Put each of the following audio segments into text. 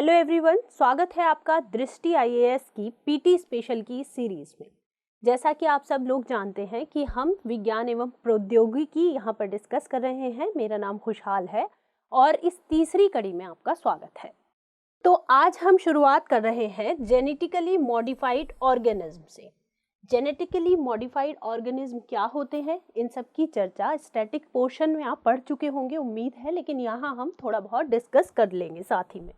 Hello everyone, स्वागत है आपका दृष्टि आईएएस की पीटी स्पेशल की सीरीज में। जैसा कि आप सब लोग जानते हैं कि हम विज्ञान एवं प्रौद्योगिकी यहाँ पर डिस्कस कर रहे हैं। मेरा नाम खुशहाल है और इस तीसरी कड़ी में आपका स्वागत है। तो आज हम शुरुआत कर रहे हैं जेनेटिकली मॉडिफाइड ऑर्गेनिज्म से। जेनेटिकली मॉडिफाइड ऑर्गेनिज्म क्या होते हैं, इन सब की चर्चा स्टैटिक पोर्शन में आप पढ़ चुके होंगे उम्मीद है, लेकिन यहाँ हम थोड़ा बहुत डिस्कस कर लेंगे साथ ही में।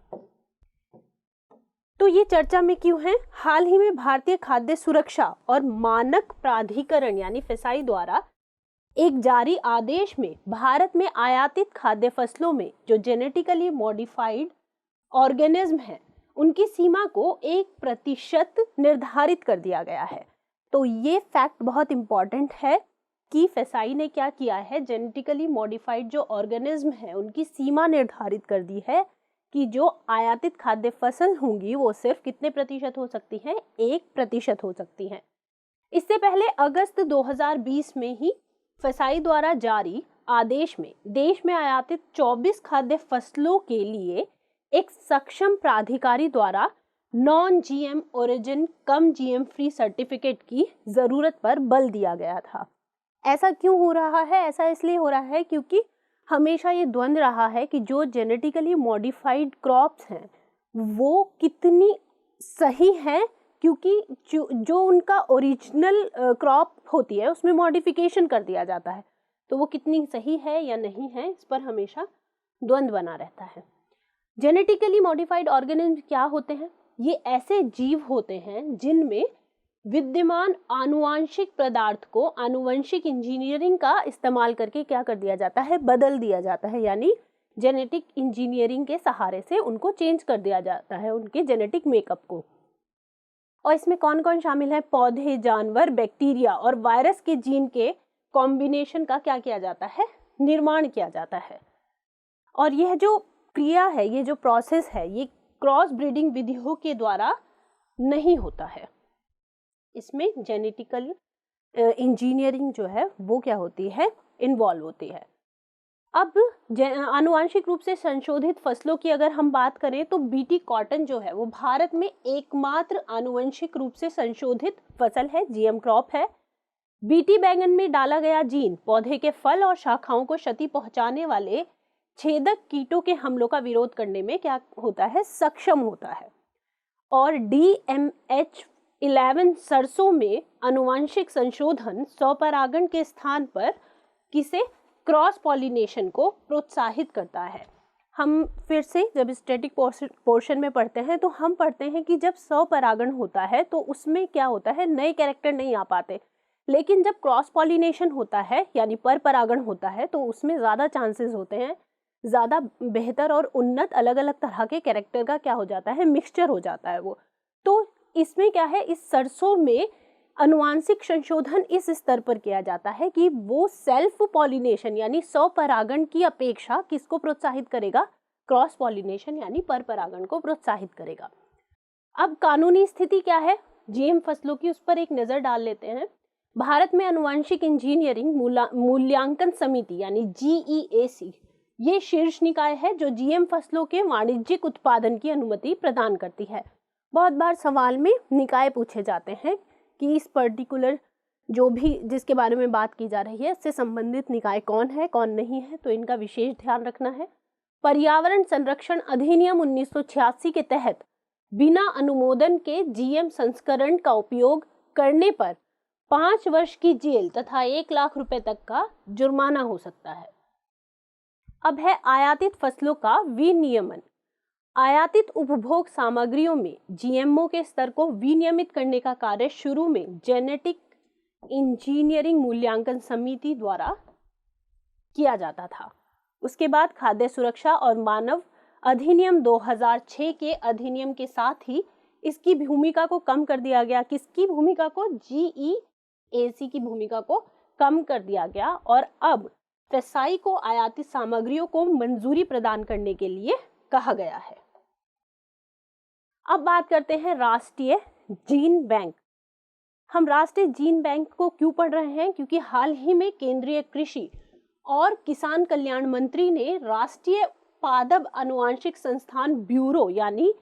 तो ये चर्चा में क्यों है? हाल ही में भारतीय खाद्य सुरक्षा और मानक प्राधिकरण यानी फेसाई द्वारा एक जारी आदेश में भारत में आयातित खाद्य फसलों में जो जेनेटिकली मॉडिफाइड ऑर्गेनिज्म है उनकी सीमा को 1% निर्धारित कर दिया गया है। तो ये फैक्ट बहुत इंपॉर्टेंट है कि फेसाई ने क्या किया है, जेनेटिकली मॉडिफाइड जो ऑर्गेनिज्म है उनकी सीमा निर्धारित कर दी है कि जो आयातित खाद्य फसल होंगी वो सिर्फ कितने प्रतिशत हो सकती हैं? 1% हो सकती हैं। इससे पहले अगस्त 2020 में ही फेसाई द्वारा जारी आदेश में देश में आयातित 24 खाद्य फसलों के लिए एक सक्षम प्राधिकारी द्वारा नॉन जीएम ओरिजिन कम जीएम फ्री सर्टिफिकेट की जरूरत पर बल दिया गया था। ऐसा क्यों हो रहा है? ऐसा इसलिए हो रहा है क्योंकि हमेशा ये द्वंद्व रहा है कि जो जेनेटिकली मॉडिफाइड क्रॉप्स हैं वो कितनी सही हैं, क्योंकि जो उनका ओरिजिनल क्रॉप होती है उसमें मॉडिफिकेशन कर दिया जाता है, तो वो कितनी सही है या नहीं है, इस पर हमेशा द्वंद्व बना रहता है। जेनेटिकली मॉडिफाइड ऑर्गेनिज्म क्या होते हैं? ये ऐसे जीव होते हैं जिनमें विद्यमान आनुवांशिक पदार्थ को आनुवंशिक इंजीनियरिंग का इस्तेमाल करके क्या कर दिया जाता है? बदल दिया जाता है, यानी जेनेटिक इंजीनियरिंग के सहारे से उनको चेंज कर दिया जाता है, उनके जेनेटिक मेकअप को। और इसमें कौन कौन शामिल है? पौधे, जानवर, बैक्टीरिया और वायरस के जीन के कॉम्बिनेशन का क्या किया जाता है? निर्माण किया जाता है। और यह जो क्रिया है, ये जो प्रोसेस है, ये क्रॉस ब्रीडिंग विधियों के द्वारा नहीं होता है। इसमें जेनेटिकल इंजीनियरिंग जो है वो क्या होती है? इन्वॉल्व होती है। अब आनुवांशिक रूप से संशोधित फसलों की अगर हम बात करें तो बीटी कॉटन जो है वो भारत में एकमात्र आनुवंशिक रूप से संशोधित फसल है, जीएम क्रॉप है। बीटी बैंगन में डाला गया जीन पौधे के फल और शाखाओं को क्षति पहुंचाने वाले छेदक कीटों के हमलों का विरोध करने में क्या होता है? सक्षम होता है। और DMH11 सरसों में आनुवांशिक संशोधन स्वपरागण के स्थान पर किसे? क्रॉस पॉलिनेशन को प्रोत्साहित करता है। हम फिर से जब स्टैटिक पोर्शन में पढ़ते हैं तो हम पढ़ते हैं कि जब स्वपरागण होता है तो उसमें क्या होता है? नए कैरेक्टर नहीं आ पाते, लेकिन जब क्रॉस पॉलिनेशन होता है यानी पर परागण होता है तो उसमें ज़्यादा चांसेस होते हैं, ज़्यादा बेहतर और उन्नत अलग अलग तरह के कैरेक्टर का क्या हो जाता है? मिक्सचर हो जाता है वो। तो इसमें क्या है? इस सरसों में आनुवांशिक संशोधन इस स्तर पर किया जाता है कि वो सेल्फ पॉलिनेशन यानी स्वपरागण की अपेक्षा किसको प्रोत्साहित करेगा? क्रॉस पॉलिनेशन यानी पर परागण को प्रोत्साहित करेगा। अब कानूनी स्थिति क्या है जीएम फसलों की, उस पर एक नज़र डाल लेते हैं। भारत में आनुवांशिक इंजीनियरिंग मूल्यांकन समिति यानी GEAC ये शीर्ष निकाय है जो जीएम फसलों के वाणिज्यिक उत्पादन की अनुमति प्रदान करती है। बहुत बार सवाल में निकाय पूछे जाते हैं कि इस पर्टिकुलर जो भी जिसके बारे में बात की जा रही है इससे संबंधित निकाय कौन है, कौन नहीं है, तो इनका विशेष ध्यान रखना है। पर्यावरण संरक्षण अधिनियम 1986 के तहत बिना अनुमोदन के जीएम संस्करण का उपयोग करने पर 5 वर्ष की जेल तथा 1 लाख रुपए तक का जुर्माना हो सकता है। अब है आयातित फसलों का विनियमन। आयातित उपभोग सामग्रियों में जीएमओ के स्तर को विनियमित करने का कार्य शुरू में जेनेटिक इंजीनियरिंग मूल्यांकन समिति द्वारा किया जाता था। उसके बाद खाद्य सुरक्षा और मानव अधिनियम 2006 के अधिनियम के साथ ही इसकी भूमिका को कम कर दिया गया। किसकी भूमिका को? GEAC की भूमिका को कम कर दिया गया और अब फेसाई को आयातित सामग्रियों को मंजूरी प्रदान करने के लिए कहा गया है। अब बात करते हैं राष्ट्रीय जीन बैंक। हम राष्ट्रीय जीन बैंक को क्यों पढ़ रहे हैं? क्योंकि हाल ही में केंद्रीय कृषि और किसान कल्याण मंत्री ने राष्ट्रीय पादप आनुवंशिक संस्थान ब्यूरो यानी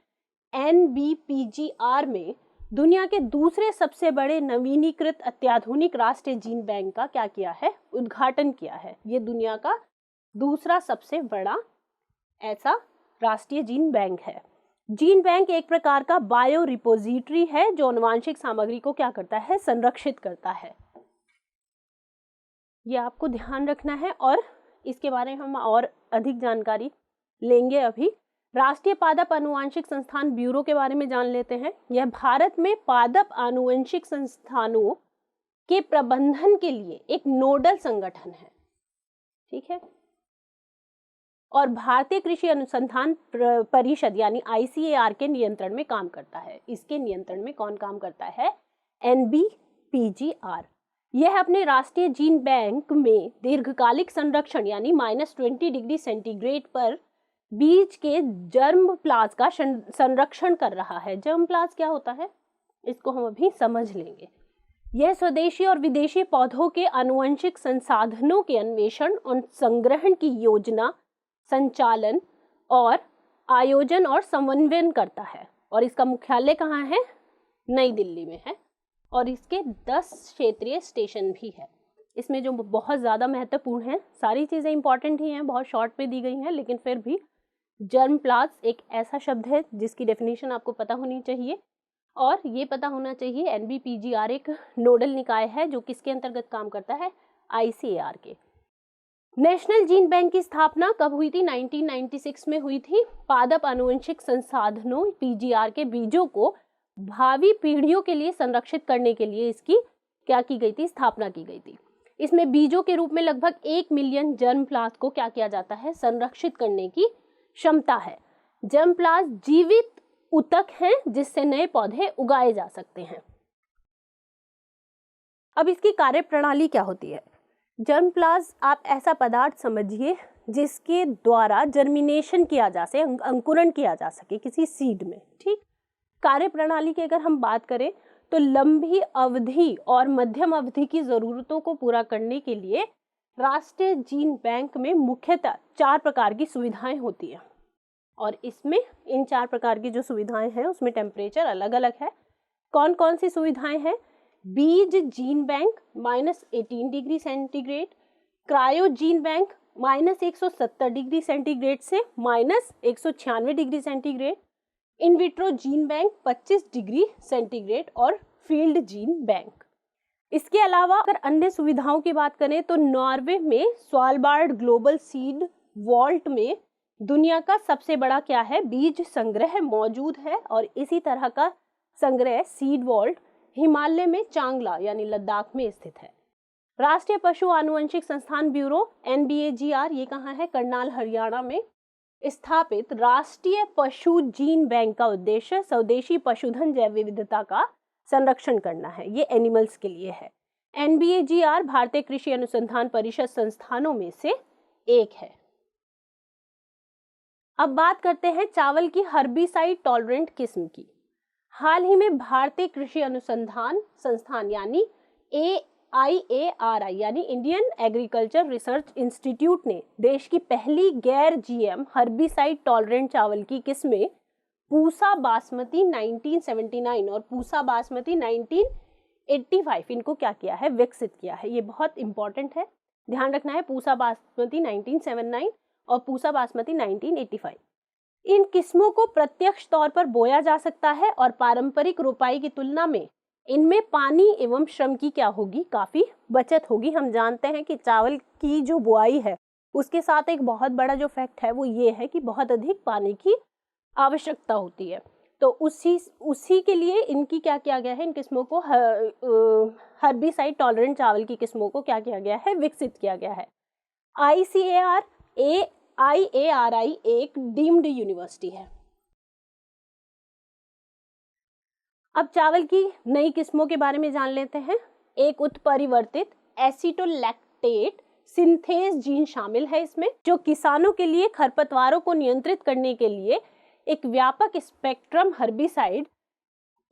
NBPGR में दुनिया के दूसरे सबसे बड़े नवीनीकृत अत्याधुनिक राष्ट्रीय जीन बैंक का क्या किया है, उद्घाटन किया है। ये दुनिया का दूसरा सबसे बड़ा ऐसा राष्ट्रीय जीन बैंक है। जीन बैंक एक प्रकार का बायो रिपोजिटरी है जो आनुवंशिक सामग्री को क्या करता है, संरक्षित करता है। ये आपको ध्यान रखना है और इसके बारे में हम और अधिक जानकारी लेंगे। अभी राष्ट्रीय पादप आनुवंशिक संस्थान ब्यूरो के बारे में जान लेते हैं। यह भारत में पादप आनुवंशिक संस्थानों के प्रबंधन के लिए एक नोडल संगठन है, ठीक है। और भारतीय कृषि अनुसंधान परिषद यानी ICAR के नियंत्रण में काम करता है। इसके नियंत्रण में कौन काम करता है, NBPGR। यह अपने राष्ट्रीय जीन बैंक में दीर्घकालिक संरक्षण यानी -20 डिग्री सेंटीग्रेड पर बीज के जर्म प्लाज का संरक्षण कर रहा है। जर्म प्लाज क्या होता है, इसको हम अभी समझ लेंगे। यह स्वदेशी और विदेशी पौधों के आनुवंशिक संसाधनों के अन्वेषण और संग्रहण की योजना, संचालन और आयोजन और समन्वयन करता है। और इसका मुख्यालय कहाँ है, नई दिल्ली में है। और इसके 10 क्षेत्रीय स्टेशन भी है। इसमें जो बहुत ज़्यादा महत्वपूर्ण है, सारी चीज़ें इंपॉर्टेंट ही हैं, बहुत शॉर्ट पे दी गई हैं, लेकिन फिर भी जर्म प्लाज एक ऐसा शब्द है जिसकी डेफिनेशन आपको पता होनी चाहिए। और ये पता होना चाहिए NBPGR एक नोडल निकाय है जो किसके अंतर्गत काम करता है, ICAR के। नेशनल जीन बैंक की स्थापना कब हुई थी, 1996 में हुई थी। पादप आनुवंशिक संसाधनों PGR के बीजों को भावी पीढ़ियों के लिए संरक्षित करने के लिए इसकी क्या की गई थी, स्थापना की गई थी। इसमें बीजों के रूप में लगभग 1 मिलियन जर्म प्लाज को क्या किया जाता है, संरक्षित करने की क्षमता है। जर्म प्लाज जीवित ऊतक हैं जिससे नए पौधे उगाए जा सकते हैं। अब इसकी कार्यप्रणाली क्या होती है। जर्म प्लाज आप ऐसा पदार्थ समझिए जिसके द्वारा जर्मिनेशन किया जा सके, अंकुरण किया जा सके किसी सीड में, ठीक। कार्यप्रणाली की अगर हम बात करें तो लंबी अवधि और मध्यम अवधि की जरूरतों को पूरा करने के लिए राष्ट्रीय जीन बैंक में मुख्यतः 4 प्रकार की सुविधाएं होती हैं। और इसमें इन 4 प्रकार की जो सुविधाएं हैं उसमें टेम्परेचर अलग अलग है। कौन कौन सी सुविधाएं हैं, बीज gene bank -18 degree centigrade, cryo gene bank -170 degree centigrade से -196 degree centigrade, in vitro gene bank 25 degree centigrade और फील्ड जीन बैंक। इसके अलावा अगर अन्य सुविधाओं की बात करें तो नॉर्वे में स्वालबार्ड ग्लोबल सीड वॉल्ट में दुनिया का सबसे बड़ा क्या है, बीज संग्रह मौजूद है। और इसी तरह का संग्रह सीड वॉल्ट हिमालय में चांगला यानी लद्दाख में स्थित है। राष्ट्रीय पशु आनुवंशिक संस्थान ब्यूरो NBAGR ये कहाँ है, करनाल हरियाणा में स्थापित राष्ट्रीय पशु जीन बैंक का उद्देश्य स्वदेशी पशुधन जैव विविधता का संरक्षण करना है। ये एनिमल्स के लिए है। NBAGR भारतीय कृषि अनुसंधान परिषद संस्थानों में से एक है। अब बात करते हैं चावल की हर्बिसाइड टॉलरेंट किस्म की। हाल ही में भारतीय कृषि अनुसंधान संस्थान यानी IARI यानी इंडियन एग्रीकल्चर रिसर्च इंस्टीट्यूट ने देश की पहली गैर GM हर्बिसाइड टॉलरेंट चावल की किस्में पूसा बासमती 1979 और पूसा बासमती 1985 इनको क्या किया है, विकसित किया है। ये बहुत इंपॉर्टेंट है, ध्यान रखना है। पूसा बासमती 1979 और पूसा बासमती 1985। इन किस्मों को प्रत्यक्ष तौर पर बोया जा सकता है और पारंपरिक रोपाई की तुलना में इनमें पानी एवं श्रम की क्या होगी, काफी बचत होगी। हम जानते हैं कि चावल की जो बुआई है उसके साथ एक बहुत बड़ा जो फैक्ट है वो ये है कि बहुत अधिक पानी की आवश्यकता होती है। तो उसी के लिए इनकी क्या किया गया है, इन किस्मों को हर्बिसाइड टॉलरेंट चावल की किस्मों को क्या किया गया है, विकसित किया गया है। IARI एक डीम्ड यूनिवर्सिटी है। अब चावल की नई किस्मों के बारे में जान लेते हैं। एक उत्परिवर्तित एसीटोलैक्टेट सिंथेज जीन शामिल है इसमें, जो किसानों के लिए खरपतवारों को नियंत्रित करने के लिए एक व्यापक स्पेक्ट्रम हर्बिसाइड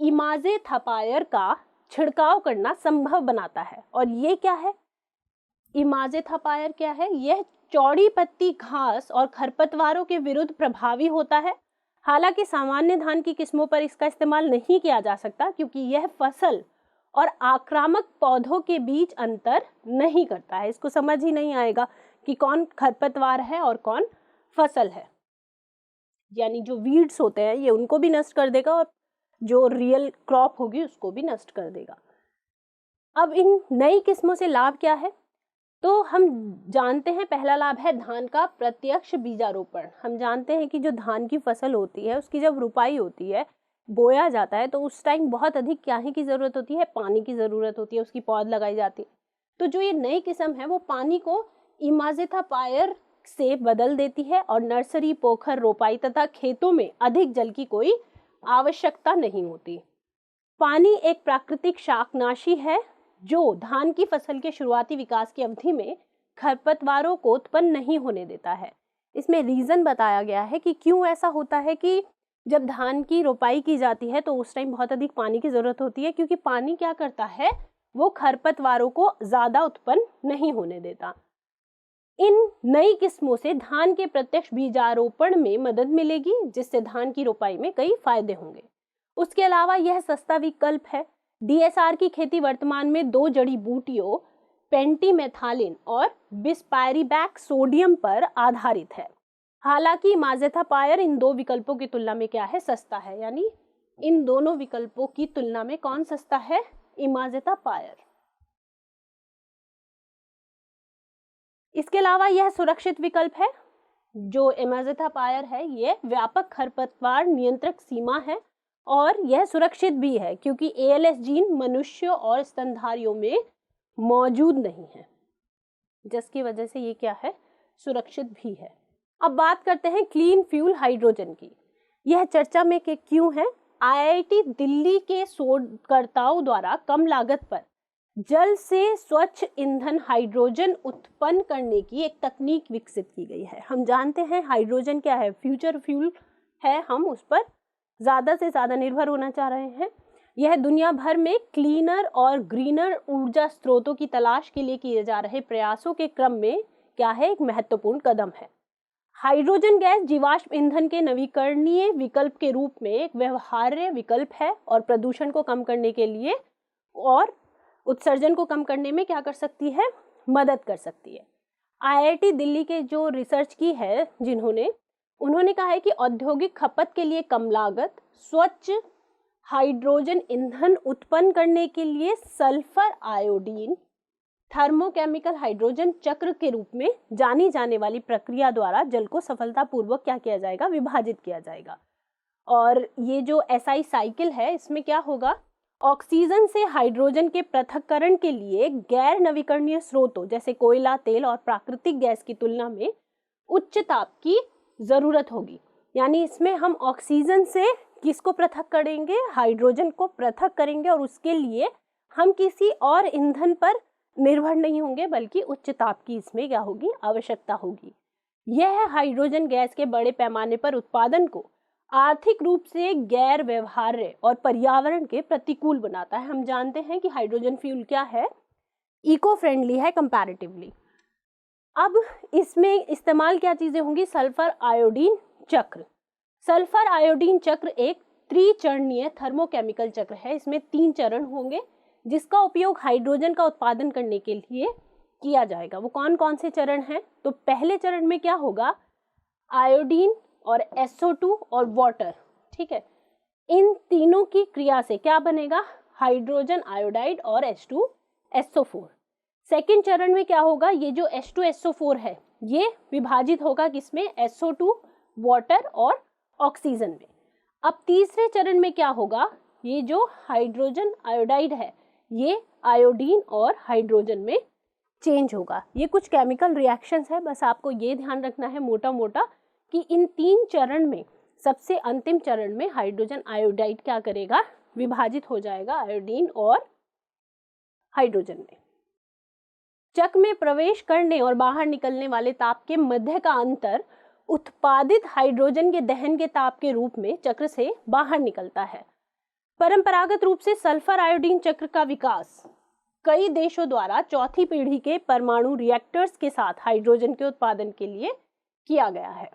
इमाज़ेथापायर का छिड़काव करना संभव बनाता है। और ये क्या है, इमाज़ेथा पायर क्या है? यह चौड़ी पत्ती घास और खरपतवारों के विरुद्ध प्रभावी होता है। हालांकि सामान्य धान की किस्मों पर इसका इस्तेमाल नहीं किया जा सकता क्योंकि यह फसल और आक्रामक पौधों के बीच अंतर नहीं करता है। इसको समझ ही नहीं आएगा कि कौन खरपतवार है और कौन फसल है। यानी जो वीड्स होते हैं ये उनको भी नष्ट कर देगा और जो रियल क्रॉप होगी उसको भी नष्ट कर देगा। अब इन नई किस्मों से लाभ क्या है? तो हम जानते हैं पहला लाभ है धान का प्रत्यक्ष बीजारोपण। हम जानते हैं कि जो धान की फसल होती है उसकी जब रुपाई होती है, बोया जाता है, तो उस टाइम बहुत अधिक क्या की ज़रूरत होती है? पानी की ज़रूरत होती है, उसकी पौध लगाई जाती है। तो जो ये नई किस्म है वो पानी को इमाज़ेथा पायर से बदल देती है और नर्सरी, पोखर, रोपाई तथा खेतों में अधिक जल की कोई आवश्यकता नहीं होती। पानी एक प्राकृतिक शाकनाशी है जो धान की फसल के शुरुआती विकास की अवधि में खरपतवारों को उत्पन्न नहीं होने देता है। इसमें रीज़न बताया गया है कि क्यों ऐसा होता है कि जब धान की रोपाई की जाती है तो उस टाइम बहुत अधिक पानी की ज़रूरत होती है, क्योंकि पानी क्या करता है? वो खरपतवारों को ज़्यादा उत्पन्न नहीं होने देता। इन नई किस्मों से धान के प्रत्यक्ष बीजारोपण में मदद मिलेगी, जिससे धान की रोपाई में कई फायदे होंगे। उसके अलावा यह सस्ता विकल्प है। डीएसआर की खेती वर्तमान में 2 जड़ी बूटियों पेंटीमेथालिन और बिस्पायरिबैक सोडियम पर आधारित है। हालांकि इमाज़ेथा पायर इन 2 विकल्पों की तुलना में क्या है? सस्ता है। यानी इन दोनों विकल्पों की तुलना में कौन सस्ता है? इमाज़ेथा पायर। इसके अलावा यह सुरक्षित विकल्प है। जो इमाज़ेथा पायर है ये व्यापक खरपतवार नियंत्रक सीमा है और यह सुरक्षित भी है क्योंकि ALS जीन मनुष्यों और स्तनधारियों में मौजूद नहीं है, जिसकी वजह से ये क्या है? सुरक्षित भी है। अब बात करते हैं क्लीन फ्यूल हाइड्रोजन की। यह चर्चा में कि क्यों है? IIT दिल्ली के शोधकर्ताओं द्वारा कम लागत पर जल से स्वच्छ ईंधन हाइड्रोजन उत्पन्न करने की एक तकनीक विकसित की गई है। हम जानते हैं हाइड्रोजन क्या है? फ्यूचर फ्यूल है, हम उस पर ज़्यादा से ज़्यादा निर्भर होना चाह रहे हैं। यह दुनिया भर में क्लीनर और ग्रीनर ऊर्जा स्रोतों की तलाश के लिए किए जा रहे प्रयासों के क्रम में क्या है? एक महत्वपूर्ण कदम है। हाइड्रोजन गैस जीवाश्म ईंधन के नवीकरणीय विकल्प के रूप में एक व्यवहार्य विकल्प है और प्रदूषण को कम करने के लिए और उत्सर्जन को कम करने में क्या कर सकती है? मदद कर सकती है। IIT दिल्ली के जो रिसर्च की है उन्होंने कहा है कि औद्योगिक खपत के लिए कम लागत स्वच्छ हाइड्रोजन ईंधन उत्पन्न करने के लिए सल्फर आयोडीन थर्मोकेमिकल हाइड्रोजन चक्र के रूप में जानी जाने वाली प्रक्रिया द्वारा जल को सफलतापूर्वक क्या किया जाएगा? विभाजित किया जाएगा। और ये जो SI साइकिल है इसमें क्या होगा? ऑक्सीजन से हाइड्रोजन के पृथक्करण के लिए गैर नवीकरणीय स्रोतों जैसे कोयला, तेल और प्राकृतिक गैस की तुलना में उच्च ताप की जरूरत होगी। यानी इसमें हम ऑक्सीजन से किसको पृथक करेंगे? हाइड्रोजन को पृथक करेंगे और उसके लिए हम किसी और ईंधन पर निर्भर नहीं होंगे बल्कि उच्च ताप की इसमें क्या होगी? आवश्यकता होगी। यह हाइड्रोजन गैस के बड़े पैमाने पर उत्पादन को आर्थिक रूप से गैर व्यवहार्य और पर्यावरण के प्रतिकूल बनाता है। हम जानते हैं कि हाइड्रोजन फ्यूल क्या है? इको फ्रेंडली है कंपैरेटिवली। अब इसमें इस्तेमाल क्या चीजें होंगी? सल्फर आयोडीन चक्र। सल्फर आयोडीन चक्र एक त्रिचरणीय थर्मोकेमिकल चक्र है। इसमें 3 चरण होंगे जिसका उपयोग हाइड्रोजन का उत्पादन करने के लिए किया जाएगा। वो कौन कौन से चरण हैं? तो पहले चरण में क्या होगा? आयोडीन और SO2 और वाटर, ठीक है, इन तीनों की क्रिया से क्या बनेगा? हाइड्रोजन आयोडाइड और H2SO4। सेकेंड चरण में क्या होगा? ये जो H2SO4 है ये विभाजित होगा किसमें? SO2, वाटर और ऑक्सीजन में। अब तीसरे चरण में क्या होगा? ये जो हाइड्रोजन आयोडाइड है ये आयोडीन और हाइड्रोजन में चेंज होगा। ये कुछ केमिकल रिएक्शंस है, बस आपको ये ध्यान रखना है मोटा मोटा कि इन 3 चरण में सबसे अंतिम चरण में हाइड्रोजन आयोडाइड क्या करेगा? विभाजित हो जाएगा आयोडीन और हाइड्रोजन में। चक्र में प्रवेश करने और बाहर निकलने वाले ताप के मध्य का अंतर उत्पादित हाइड्रोजन के दहन के ताप के रूप में चक्र से बाहर निकलता है। परंपरागत रूप से सल्फर आयोडीन चक्र का विकास कई देशों द्वारा चौथी पीढ़ी के परमाणु रिएक्टर्स के साथ हाइड्रोजन के उत्पादन के लिए किया गया है।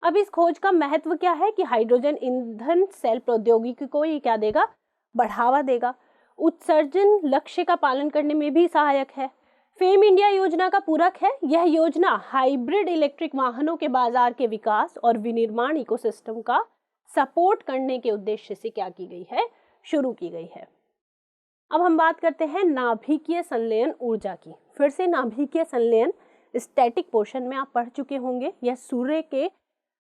अब इस खोज का महत्व क्या है कि हाइड्रोजन ईंधन सेल प्रौद्योगिकी को ये क्या देगा, बढ़ावा देगा, उत्सर्जन लक्ष्य का पालन करने में भी सहायक है। फेम इंडिया योजना का पूरक है। यह योजना हाइब्रिड इलेक्ट्रिक वाहनों के बाजार के विकास और विनिर्माण इकोसिस्टम का सपोर्ट करने के उद्देश्य से क्या की गई है, शुरू की गई है। अब हम बात करते हैं नाभिकीय संलयन ऊर्जा की। फिर से नाभिकीय संलयन स्टैटिक पोर्शन में आप पढ़ चुके होंगे। यह सूर्य के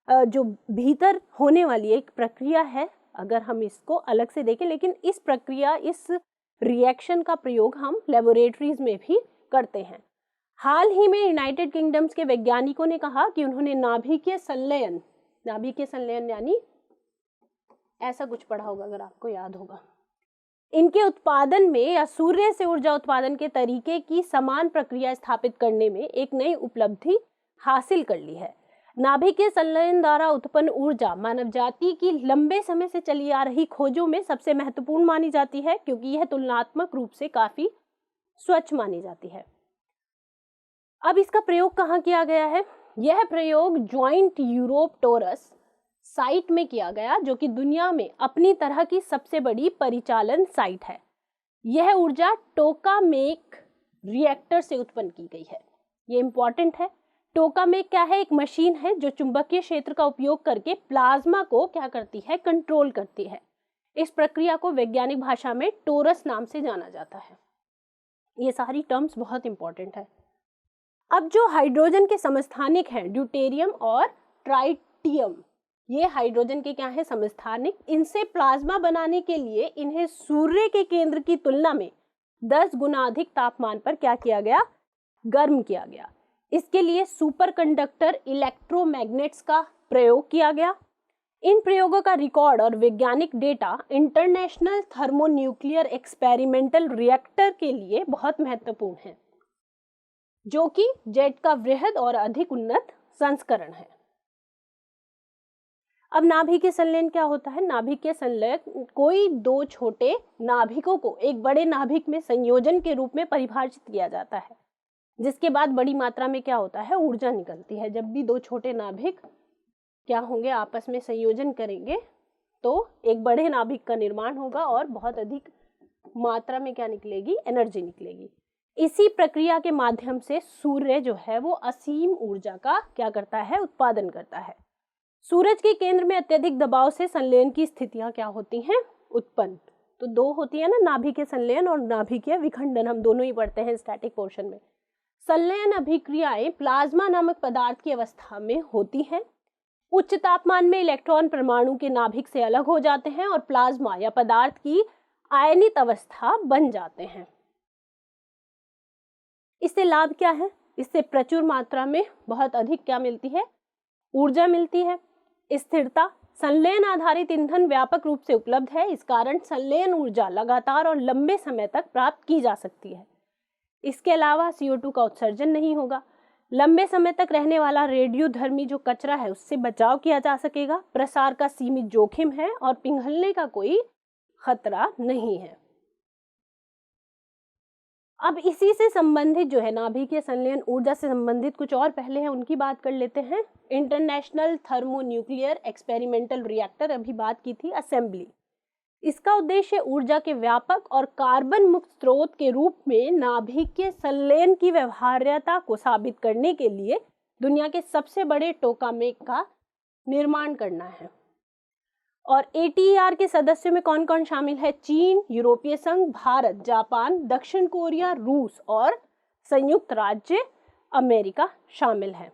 जो भीतर होने वाली एक प्रक्रिया है, अगर हम इसको अलग से देखें, लेकिन इस प्रक्रिया, इस रिएक्शन का प्रयोग हम लेबोरेटरीज में भी करते हैं। हाल ही में यूनाइटेड किंगडम्स के वैज्ञानिकों ने कहा कि उन्होंने नाभिकीय संलयन यानी ऐसा कुछ पढ़ा होगा अगर आपको याद होगा, इनके उत्पादन में या सूर्य से ऊर्जा उत्पादन के तरीके की समान प्रक्रिया स्थापित करने में एक नई उपलब्धि हासिल कर ली है। नाभिकीय संलयन द्वारा उत्पन्न ऊर्जा मानव जाति की लंबे समय से चली आ रही खोजों में सबसे महत्वपूर्ण मानी जाती है, क्योंकि यह तुलनात्मक रूप से काफी स्वच्छ मानी जाती है। अब इसका प्रयोग कहाँ किया गया है? यह प्रयोग ज्वाइंट यूरोप टोरस साइट में किया गया, जो कि दुनिया में अपनी तरह की सबसे बड़ी परिचालन साइट है। यह ऊर्जा टोकामेक रिएक्टर से उत्पन्न की गई है। ये इंपॉर्टेंट है। टोकामेक क्या है? एक मशीन है जो चुंबकीय क्षेत्र का उपयोग करके प्लाज्मा को क्या करती है, कंट्रोल करती है। इस प्रक्रिया को वैज्ञानिक भाषा में टोरस नाम से जाना जाता है। ये सारी टर्म्स बहुत इंपॉर्टेंट है। अब जो हाइड्रोजन के समस्थानिक हैं, ड्यूटेरियम और ट्राइटियम, ये हाइड्रोजन के क्या है, समस्थानिक। इनसे प्लाज्मा बनाने के लिए इन्हें सूर्य के केंद्र की तुलना में 10 गुना अधिक तापमान पर क्या किया गया, गर्म किया गया। इसके लिए सुपरकंडक्टर इलेक्ट्रोमैग्नेट्स का प्रयोग किया गया। इन प्रयोगों का रिकॉर्ड और वैज्ञानिक data international thermonuclear experimental reactor के लिए बहुत महत्वपूर्ण है, जो कि जेट का वृहद और अधिक उन्नत संस्करण है। अब नाभिकीय संलयन क्या होता है? नाभिकीय संलयन कोई दो छोटे नाभिकों को एक बड़े नाभिक में संयोजन के रूप में परिभाषित किया जाता है, जिसके बाद बड़ी मात्रा में क्या होता है, ऊर्जा निकलती है। जब भी दो छोटे नाभिक क्या होंगे, आपस में संयोजन करेंगे, तो एक बड़े नाभिक का निर्माण होगा और बहुत अधिक मात्रा में क्या निकलेगी, एनर्जी निकलेगी। इसी प्रक्रिया के माध्यम से सूर्य जो है वो असीम ऊर्जा का क्या करता है, उत्पादन करता है। सूरज के केंद्र में अत्यधिक दबाव से संलयन की स्थितियां क्या होती हैं, उत्पन्न। तो दो होती है ना, नाभिकीय संलयन और नाभिकीय विखंडन, हम दोनों ही पढ़ते हैं स्टैटिक पोर्शन में। संलयन अभिक्रियाएं प्लाज्मा नामक पदार्थ की अवस्था में होती हैं। उच्च तापमान में इलेक्ट्रॉन परमाणु के नाभिक से अलग हो जाते हैं और प्लाज्मा या पदार्थ की आयनित अवस्था बन जाते हैं। इससे लाभ क्या है? इससे प्रचुर मात्रा में बहुत अधिक क्या मिलती है, ऊर्जा मिलती है। स्थिरता, संलयन आधारित ईंधन व्यापक रूप से उपलब्ध है। इस कारण संलयन ऊर्जा लगातार और लंबे समय तक प्राप्त की जा सकती है। इसके अलावा CO2 का उत्सर्जन नहीं होगा। लंबे समय तक रहने वाला रेडियोधर्मी जो कचरा है उससे बचाव किया जा सकेगा। प्रसार का सीमित जोखिम है और पिघलने का कोई खतरा नहीं है। अब इसी से संबंधित जो है नाभिकीय संलयन ऊर्जा से संबंधित कुछ और पहले हैं, उनकी बात कर लेते हैं। इंटरनेशनल थर्मोन्यूक्लियर एक्सपेरिमेंटल रिएक्टर, अभी बात की थी, असेंबली। इसका उद्देश्य ऊर्जा के व्यापक और कार्बन मुक्त स्रोत के रूप में नाभिकीय संलयन की व्यवहार्यता को साबित करने के लिए दुनिया के सबसे बड़े टोकामेक का निर्माण करना है। और ATER के सदस्यों में कौन कौन शामिल है? चीन, यूरोपीय संघ, भारत, जापान, दक्षिण कोरिया, रूस और संयुक्त राज्य अमेरिका शामिल है।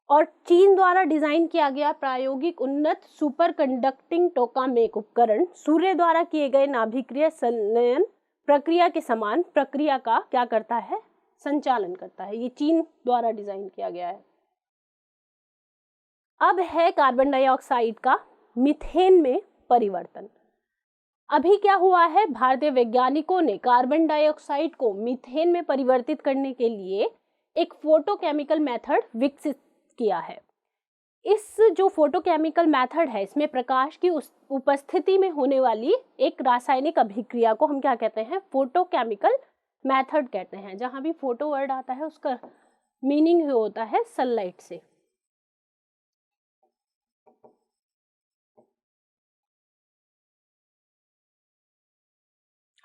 और चीन द्वारा डिजाइन किया गया प्रायोगिक उन्नत सुपर कंडक्टिंग टोकामेक उपकरण सूर्य द्वारा किए गए नाभिकीय संलयन प्रक्रिया के समान प्रक्रिया का क्या करता है, संचालन करता है। ये चीन द्वारा डिजाइन किया गया है। अब है कार्बन डाइऑक्साइड का मीथेन में परिवर्तन। अभी क्या हुआ है, भारतीय वैज्ञानिकों ने कार्बन डाइऑक्साइड को मीथेन में परिवर्तित करने के लिए एक फोटोकेमिकल मेथड विकसित किया है। इस जो फोटोकेमिकल मेथड है, इसमें प्रकाश की उस उपस्थिति में होने वाली एक रासायनिक अभिक्रिया को हम क्या कहते हैं? फोटोकेमिकल मेथड कहते हैं। जहां भी फोटो वर्ड आता है उसका मीनिंग होता है सनलाइट से।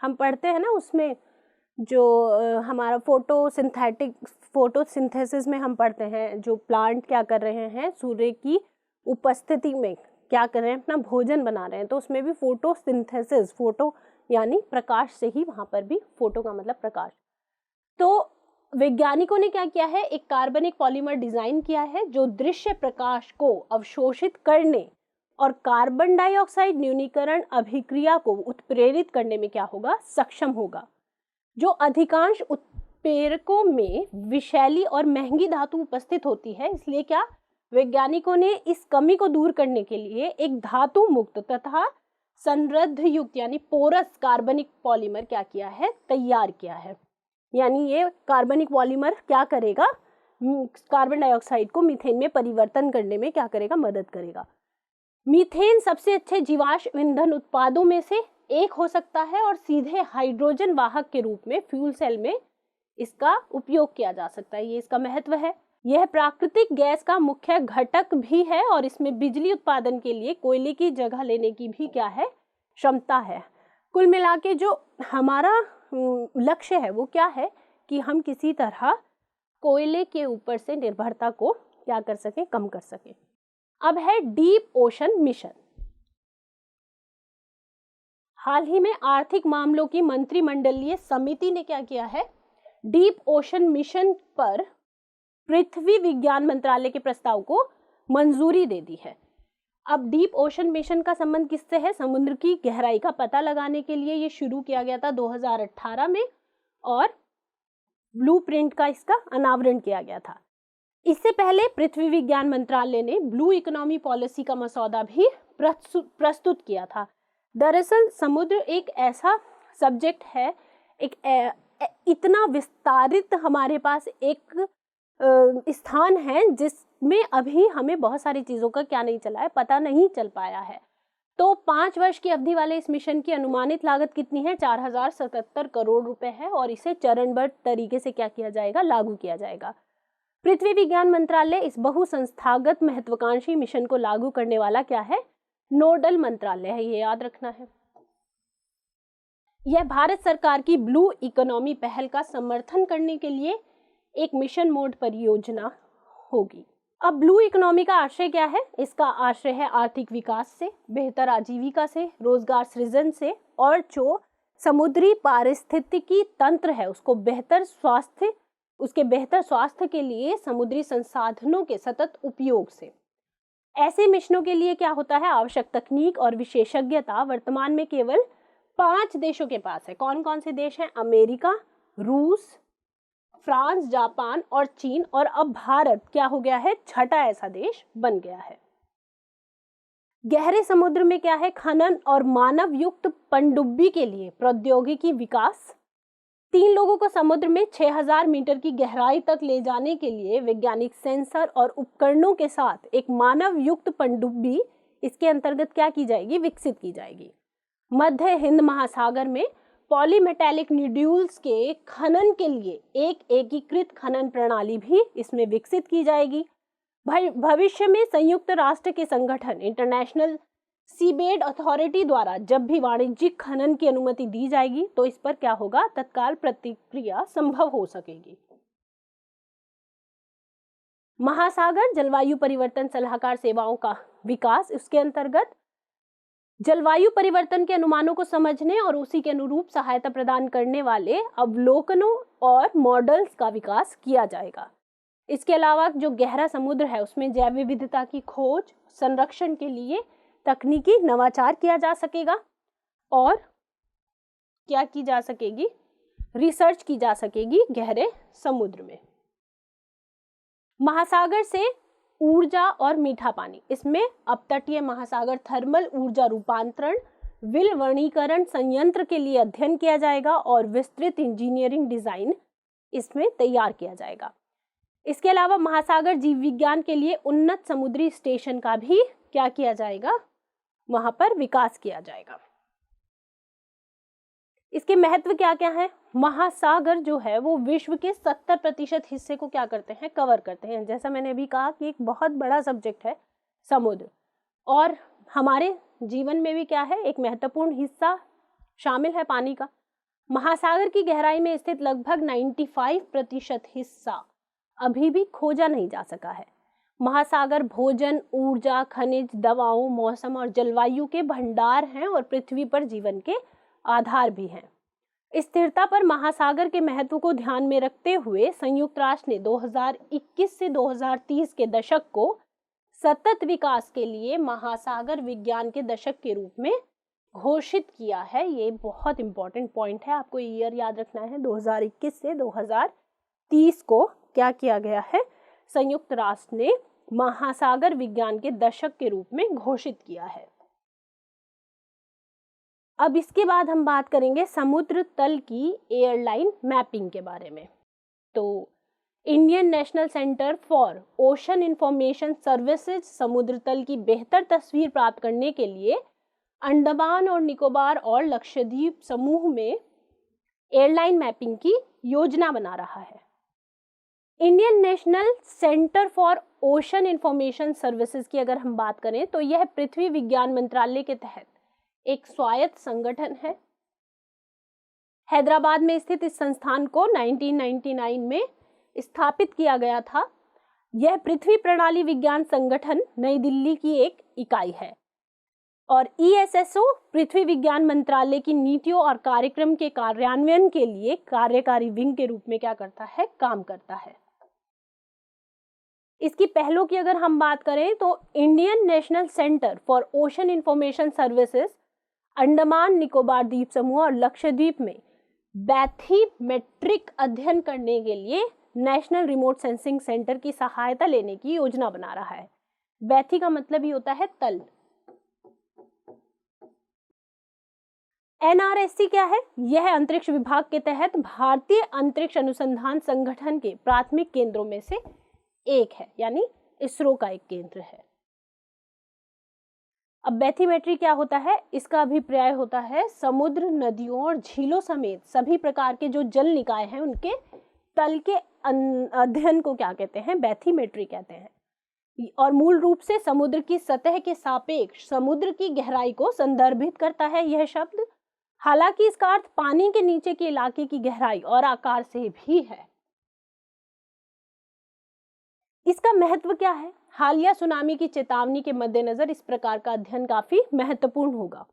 हम पढ़ते हैं ना उसमें जो हमारा फोटोसिंथेसिस में हम पढ़ते हैं, जो प्लांट क्या कर रहे हैं, सूर्य की उपस्थिति में क्या कर रहे हैं, अपना भोजन बना रहे हैं, तो उसमें भी फोटोसिंथेसिस, फोटो यानी प्रकाश से ही, वहां पर भी फोटो का मतलब प्रकाश। तो वैज्ञानिकों ने क्या किया है, एक कार्बनिक पॉलीमर डिजाइन किया है जो दृश्य प्रकाश को अवशोषित करने और कार्बन डाइऑक्साइड न्यूनीकरण अभिक्रिया को उत्प्रेरित करने में क्या होगा, सक्षम होगा। जो अधिकांश उत्प्रेरकों में विषैली और महंगी धातु उपस्थित होती है, इसलिए क्या वैज्ञानिकों ने इस कमी को दूर करने के लिए एक धातु मुक्त तथा संरद्ध युक्त यानी पोरस कार्बनिक पॉलीमर क्या किया है, तैयार किया है। यानी ये कार्बनिक पॉलीमर क्या करेगा, कार्बन डाइऑक्साइड को मीथेन में परिवर्तन करने में क्या करेगा, मदद करेगा। मीथेन सबसे अच्छे जीवाश्म ईंधन उत्पादों में से एक हो सकता है और सीधे हाइड्रोजन वाहक के रूप में फ्यूल सेल में इसका उपयोग किया जा सकता है। ये इसका महत्व है। यह प्राकृतिक गैस का मुख्य घटक भी है और इसमें बिजली उत्पादन के लिए कोयले की जगह लेने की भी क्या है, क्षमता है। कुल मिला के जो हमारा लक्ष्य है वो क्या है कि हम किसी तरह कोयले के ऊपर से निर्भरता को क्या कर सकें, कम कर सकें। अब है डीप ओशन मिशन। हाल ही में आर्थिक मामलों की मंत्रिमंडलीय समिति ने क्या किया है, डीप ओशन मिशन पर पृथ्वी विज्ञान मंत्रालय के प्रस्ताव को मंजूरी दे दी है। अब डीप ओशन मिशन का संबंध किससे है, समुद्र की गहराई का पता लगाने के लिए ये शुरू किया गया था 2018 में और ब्लूप्रिंट का इसका अनावरण किया गया था। इससे पहले पृथ्वी विज्ञान मंत्रालय ने ब्लू इकोनॉमी पॉलिसी का मसौदा भी प्रस्तुत किया था। दरअसल समुद्र एक ऐसा सब्जेक्ट है, एक इतना विस्तारित हमारे पास एक स्थान है जिसमें अभी हमें बहुत सारी चीज़ों का क्या नहीं चला है, पता नहीं चल पाया है। तो 5 वर्ष की अवधि वाले इस मिशन की अनुमानित लागत कितनी है, 4077 करोड़ रुपए है और इसे चरणबद्ध तरीके से क्या किया जाएगा, लागू किया जाएगा। पृथ्वी विज्ञान मंत्रालय इस बहुसंस्थागत महत्वाकांक्षी मिशन को लागू करने वाला क्या है, नोडल मंत्रालय है, ये याद रखना है। यह भारत सरकार की ब्लू इकोनॉमी पहल का समर्थन करने के लिए एक मिशन मोड परियोजना होगी। अब ब्लू इकोनॉमी का आशय क्या है, इसका आशय है आर्थिक विकास से, बेहतर आजीविका से, रोजगार सृजन से और जो समुद्री पारिस्थितिकी तंत्र है उसको बेहतर स्वास्थ्य के लिए समुद्री संसाधनों के सतत उपयोग से। ऐसे मिशनों के लिए क्या होता है, आवश्यक तकनीक और विशेषज्ञता वर्तमान में केवल 5 देशों के पास है। कौन कौन से देश हैं, अमेरिका, रूस, फ्रांस, जापान और चीन, और अब भारत क्या हो गया है, छठा ऐसा देश बन गया है। गहरे समुद्र में क्या है, खनन और मानव युक्त पनडुब्बी के लिए प्रौद्योगिकी विकास। 3 लोगों को समुद्र में 6000 मीटर की गहराई तक ले जाने के लिए वैज्ञानिक सेंसर और उपकरणों के साथ एक मानव युक्त पनडुब्बी इसके अंतर्गत क्या की जाएगी, विकसित की जाएगी। मध्य हिंद महासागर में पॉलीमेटेलिक न्यूड्यूल्स के खनन के लिए एक एकीकृत खनन प्रणाली भी इसमें विकसित की जाएगी। भविष्य में संयुक्त राष्ट्र के संगठन इंटरनेशनल सीबेड अथॉरिटी द्वारा जब भी वाणिज्यिक खनन की अनुमति दी जाएगी तो इस पर क्या होगा, तत्काल प्रतिक्रिया संभव हो सकेगी। महासागर जलवायु परिवर्तन सलाहकार सेवाओं का विकास, इसके अंतर्गत जलवायु परिवर्तन के अनुमानों को समझने और उसी के अनुरूप सहायता प्रदान करने वाले अवलोकनों और मॉडल्स का विकास किया जाएगा। इसके अलावा जो गहरा समुद्र है उसमें जैव विविधता की खोज, संरक्षण के लिए तकनीकी नवाचार किया जा सकेगा और क्या की जा सकेगी, रिसर्च की जा सकेगी गहरे समुद्र में। महासागर से ऊर्जा और मीठा पानी, इसमें अपतटीय महासागर थर्मल ऊर्जा रूपांतरण विलवणीकरण संयंत्र के लिए अध्ययन किया जाएगा और विस्तृत इंजीनियरिंग डिजाइन इसमें तैयार किया जाएगा। इसके अलावा महासागर जीव विज्ञान के लिए उन्नत समुद्री स्टेशन का भी क्या किया जाएगा, वहां पर विकास किया जाएगा। इसके महत्व क्या क्या है? महासागर जो है वो विश्व के 70% हिस्से को क्या करते हैं, कवर करते हैं। जैसा मैंने अभी कहा कि एक बहुत बड़ा सब्जेक्ट है समुद्र, और हमारे जीवन में भी क्या है, एक महत्वपूर्ण हिस्सा शामिल है पानी का। महासागर की गहराई में स्थित लगभग 95% हिस्सा अभी भी खोजा नहीं जा सका है। महासागर भोजन, ऊर्जा, खनिज, दवाओं, मौसम और जलवायु के भंडार हैं और पृथ्वी पर जीवन के आधार भी हैं। स्थिरता पर महासागर के महत्व को ध्यान में रखते हुए संयुक्त राष्ट्र ने 2021 से 2030 के दशक को सतत विकास के लिए महासागर विज्ञान के दशक के रूप में घोषित किया है। ये बहुत इंपॉर्टेंट पॉइंट है, आपको ईयर याद रखना है। 2021 से 2030 को क्या किया गया है, संयुक्त राष्ट्र ने महासागर विज्ञान के दशक के रूप में घोषित किया है। अब इसके बाद हम बात करेंगे समुद्र तल की एयरलाइन मैपिंग के बारे में। तो Indian national centre for ocean information services समुद्र तल की बेहतर तस्वीर प्राप्त करने के लिए अंडमान और निकोबार और लक्षद्वीप समूह में एयरलाइन मैपिंग की योजना बना रहा है। Indian national centre for ocean information services की अगर हम बात करें तो यह पृथ्वी विज्ञान मंत्रालय के तहत एक स्वायत्त संगठन है। हैदराबाद में स्थित इस संस्थान को 1999 में स्थापित किया गया था। यह पृथ्वी प्रणाली विज्ञान संगठन नई दिल्ली की एक इकाई है और ESSO पृथ्वी विज्ञान मंत्रालय की नीतियों और कार्यक्रम के कार्यान्वयन के लिए कार्यकारी विंग के रूप में क्या करता है, काम करता है। इसकी पहलों की अगर हम बात करें तो Indian national centre for ocean information services Andaman Nicobar द्वीप समूह और लक्षद्वीप में बैथीमेट्रिक अध्ययन करने के लिए नेशनल रिमोट सेंसिंग सेंटर की सहायता लेने की योजना बना रहा है। बैथी का मतलब ही होता है तल। NRSC क्या है? यह अंतरिक्ष विभाग के तहत भारतीय अंतरिक्ष अनुसंधान संगठन के प्राथमिक केंद्रों में से एक है, यानी इसरो का एक केंद्र है। अब बैथीमेट्री क्या होता है? इसका अभिप्राय होता है समुद्र, नदियों और झीलों समेत सभी प्रकार के जो जल निकाय हैं उनके तल के अध्ययन को क्या कहते हैं, बैथीमेट्री कहते हैं। और मूल रूप से समुद्र की सतह के सापेक्ष समुद्र की गहराई को संदर्भित करता है यह शब्द। हालांकि इसका अर्थ पानी के नीचे के इलाके की गहराई और आकार से भी है। इसका महत्व क्या है? हालिया सुनामी की चेतावनी के मद्देनजर इस प्रकार का अध्ययन काफी महत्वपूर्ण होगा।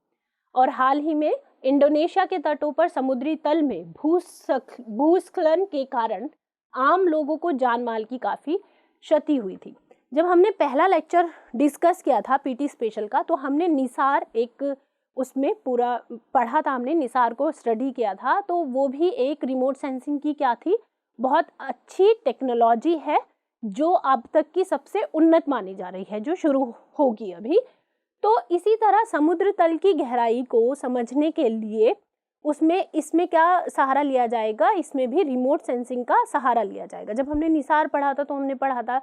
और हाल ही में इंडोनेशिया के तटों पर समुद्री तल में भूस्खलन के कारण आम लोगों को जान माल की काफी क्षति हुई थी। जब हमने पहला लेक्चर डिस्कस किया था पीटी स्पेशल का, तो हमने निसार एक उसमें पूरा पढ़ा था, हमने निसार को स्टडी किया था। तो वो भी एक रिमोट सेंसिंग की क्या थी, बहुत अच्छी टेक्नोलॉजी है जो अब तक की सबसे उन्नत मानी जा रही है, जो शुरू होगी अभी। तो इसी तरह समुद्र तल की गहराई को समझने के लिए इसमें क्या सहारा लिया जाएगा, इसमें भी रिमोट सेंसिंग का सहारा लिया जाएगा। जब हमने निसार पढ़ा था तो हमने पढ़ा था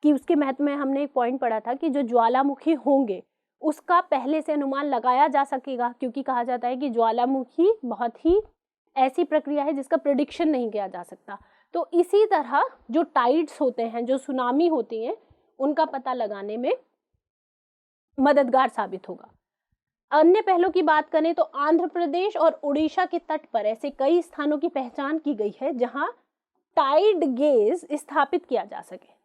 कि उसके महत्व में हमने एक पॉइंट पढ़ा था कि जो ज्वालामुखी होंगे उसका पहले से अनुमान लगाया जा सकेगा, क्योंकि कहा जाता है कि ज्वालामुखी बहुत ही ऐसी प्रक्रिया है जिसका प्रेडिक्शन नहीं किया जा सकता। तो इसी तरह जो टाइड्स होते हैं, जो सुनामी होती हैं, उनका पता लगाने में मददगार साबित होगा। अन्य पहलों की बात करें तो आंध्र प्रदेश और उड़ीसा के तट पर ऐसे कई स्थानों की पहचान की गई है जहां टाइड गेज स्थापित किया जा सके।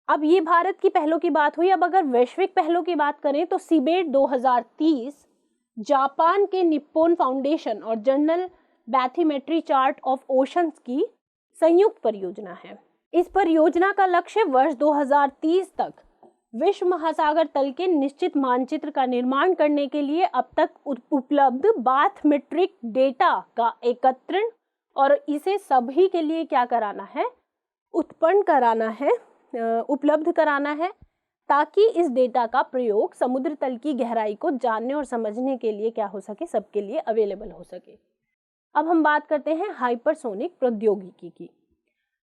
अब ये भारत की पहलों की बात हुई। अब अगर वैश्विक पहलों की बात करें तो सीबेट 2030 जापान के निप्पॉन फाउंडेशन और journal bathymetry chart of oceans की संयुक्त परियोजना है। इस परियोजना का लक्ष्य वर्ष 2030 तक विश्व महासागर तल के निश्चित मानचित्र का निर्माण करने के लिए अब तक उपलब्ध बैथीमेट्रिक डेटा का एकत्रण और इसे सभी के लिए क्या कराना है, उत्पन्न कराना है, उपलब्ध कराना है, ताकि इस डेटा का प्रयोग समुद्र तल की गहराई को जानने और समझने के लिए क्या हो सके, सबके लिए अवेलेबल हो सके। अब हम बात करते हैं हाइपरसोनिक प्रौद्योगिकी की।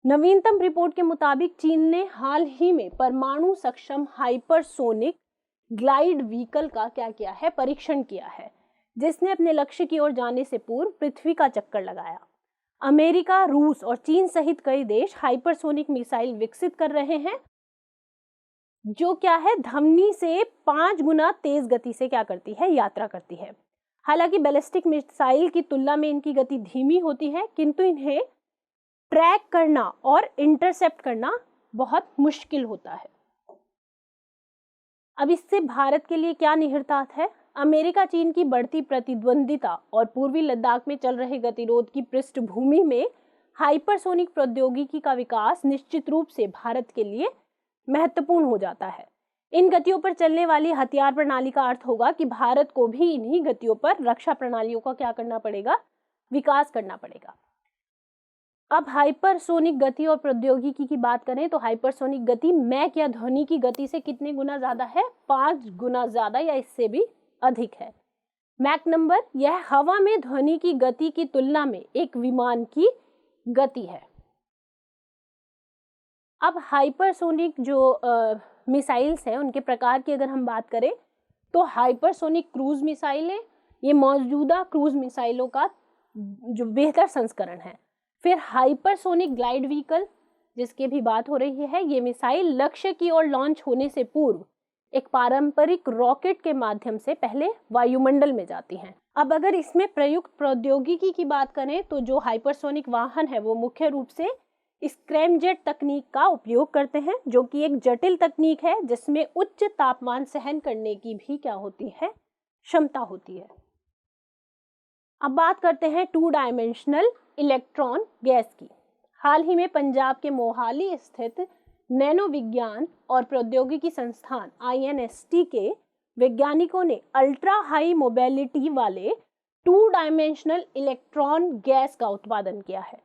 नवीनतम रिपोर्ट के मुताबिक चीन ने हाल ही में परमाणु सक्षम हाइपरसोनिक ग्लाइड व्हीकल का क्या किया है, परीक्षण किया है, जिसने अपने लक्ष्य की ओर जाने से पूर्व पृथ्वी का चक्कर लगाया। अमेरिका, रूस और चीन सहित कई देश हाइपरसोनिक मिसाइल विकसित कर रहे हैं, जो क्या है, ध्वनि से 5 गुना तेज गति से क्या करती है, यात्रा करती है। हालांकि बैलिस्टिक मिसाइल की तुलना में इनकी गति धीमी होती है, किंतु इन्हें ट्रैक करना और इंटरसेप्ट करना बहुत मुश्किल होता है। अब इससे भारत के लिए क्या निहितार्थ है? अमेरिका चीन की बढ़ती प्रतिद्वंदिता और पूर्वी लद्दाख में चल रहे गतिरोध की पृष्ठभूमि में हाइपरसोनिक प्रौद्योगिकी का विकास निश्चित रूप से भारत के लिए महत्वपूर्ण हो जाता है। इन गतियों पर चलने वाली हथियार प्रणाली का अर्थ होगा कि भारत को भी इन्हीं गतियों पर रक्षा प्रणालियों का क्या करना पड़ेगा, विकास करना पड़ेगा। अब हाइपरसोनिक गति और प्रौद्योगिकी की बात करें तो हाइपरसोनिक गति मैक या ध्वनि की गति से कितने गुना ज्यादा है? 5 गुना ज्यादा या इससे भी अधिक है। मैक नंबर, यह हवा में ध्वनि की गति की तुलना में एक विमान की गति है। अब हाइपरसोनिक जो मिसाइल्स हैं उनके प्रकार की अगर हम बात करें तो हाइपरसोनिक क्रूज मिसाइलें, ये मौजूदा क्रूज मिसाइलों का जो बेहतर संस्करण है। फिर हाइपरसोनिक ग्लाइड व्हीकल जिसकी भी बात हो रही है, ये मिसाइल लक्ष्य की ओर लॉन्च होने से पूर्व एक पारंपरिक रॉकेट के माध्यम से पहले वायुमंडल में जाती हैं। अब अगर इसमें प्रयुक्त प्रौद्योगिकी की बात करें तो जो हाइपरसोनिक वाहन है वो मुख्य रूप से स्क्रैमजेट तकनीक का उपयोग करते हैं, जो कि एक जटिल तकनीक है जिसमें उच्च तापमान सहन करने की भी क्या होती है, क्षमता होती है। अब बात करते हैं 2 डायमेंशनल इलेक्ट्रॉन गैस की। हाल ही में पंजाब के मोहाली स्थित नैनो विज्ञान और प्रौद्योगिकी संस्थान INST के वैज्ञानिकों ने अल्ट्रा हाई मोबिलिटी वाले 2 डायमेंशनल इलेक्ट्रॉन गैस का उत्पादन किया है।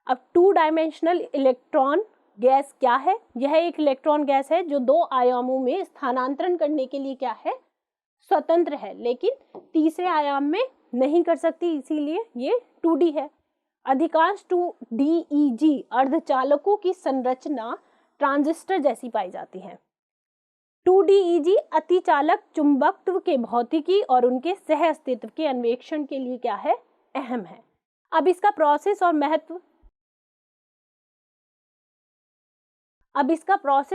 अब 2 डायमेंशनल इलेक्ट्रॉन गैस क्या है? यह एक इलेक्ट्रॉन गैस है जो 2 आयामों में स्थानांतरण करने के लिए क्या है, स्वतंत्र है, लेकिन तीसरे आयाम में नहीं कर सकती, इसीलिए ये 2D है। अधिकांश 2DEG अर्धचालकों की संरचना ट्रांजिस्टर जैसी पाई जाती है। 2DEG अतिचालक चुंबकत्व के भौतिकी और उनके सह अस्तित्व के अन्वेषण के लिए क्या है, अहम है। अब इसका प्रोसेस